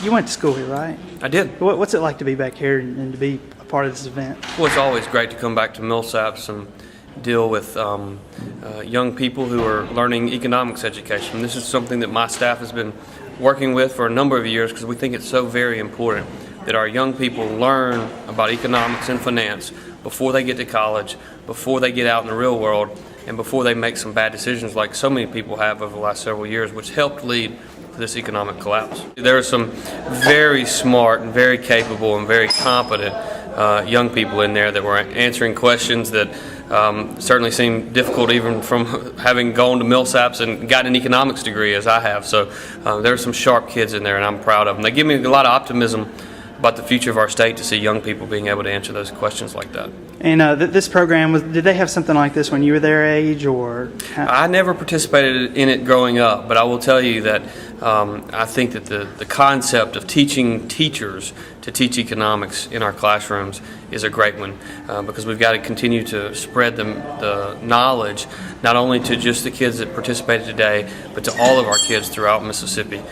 You went to school here, right? I did. What's it like to be back here and to be a part of this event? Well, it's always great to come back to Millsaps and deal with young people who are learning economics education. This is something that my staff has been working with for a number of years because we think it's so very important that our young people learn about economics and finance before they get to college, before they get out in the real world, and before they make some bad decisions like so many people have over the last several years, which helped lead to this economic collapse. There are some very smart and very capable and very competent young people in there that were answering questions that certainly seem difficult even from having gone to Millsaps and gotten an economics degree as I have. So there are some sharp kids in there and I'm proud of them. They give me a lot of optimism about the future of our state to see young people being able to answer those questions like that. And this program, did they have something like this when you were their age, or? I never participated in it growing up, but I will tell you that I think that the concept of teaching teachers to teach economics in our classrooms is a great one because we've got to continue to spread the knowledge not only to just the kids that participated today, but to all of our kids throughout Mississippi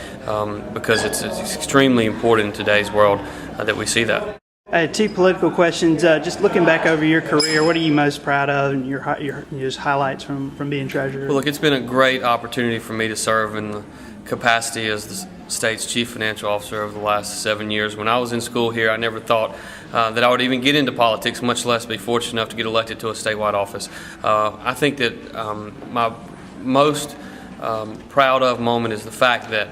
because it's extremely important in today's world that we see that. I had two political questions. Just looking back over your career, what are you most proud of and your just highlights from being treasurer? Well, look, it's been a great opportunity for me to serve in the capacity as the state's chief financial officer over the last 7 years. When I was in school here, I never thought that I would even get into politics, much less be fortunate enough to get elected to a statewide office. I think that my most proud of moment is the fact that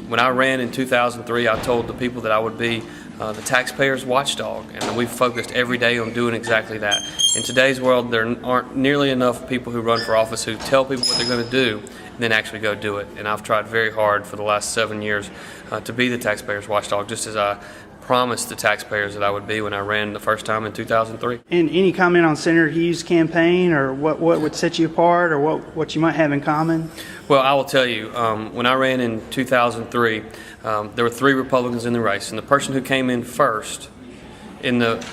when I ran in 2003, I told the people that I would be the taxpayer's watchdog, and we've focused every day on doing exactly that. In today's world, there aren't nearly enough people who run for office who tell people what they're going to do and then actually go do it. And I've tried very hard for the last 7 years to be the taxpayer's watchdog, just as I promised the taxpayers that I would be when I ran the first time in 2003. And any comment on Senator Hughes' campaign, or what would set you apart, or what you might have in common? Well, I will tell you, when I ran in 2003, there were 3 Republicans in the race, and the person who came in first in the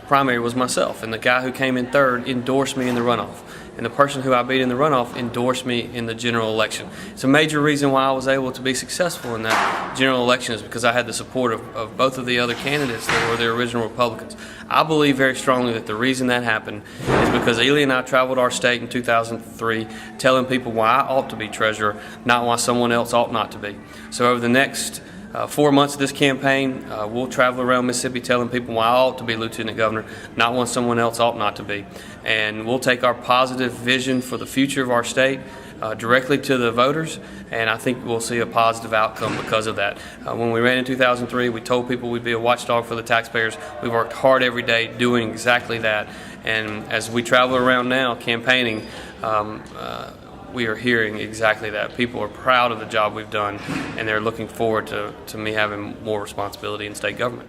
primary was myself, and the guy who came in third endorsed me in the runoff. And the person who I beat in the runoff endorsed me in the general election. It's a major reason why I was able to be successful in that general election is because I had the support of both of the other candidates that were the original Republicans. I believe very strongly that the reason that happened is because Ely and I traveled our state in 2003 telling people why I ought to be treasurer, not why someone else ought not to be. So over the next 4 months of this campaign, we'll travel around Mississippi telling people why I ought to be lieutenant governor, not why someone else ought not to be. And we'll take our positive vision for the future of our state directly to the voters, and I think we'll see a positive outcome because of that. When we ran in 2003, we told people we'd be a watchdog for the taxpayers. We worked hard every day doing exactly that. And as we travel around now campaigning, we are hearing exactly that. People are proud of the job we've done, and they're looking forward to me having more responsibility in state government.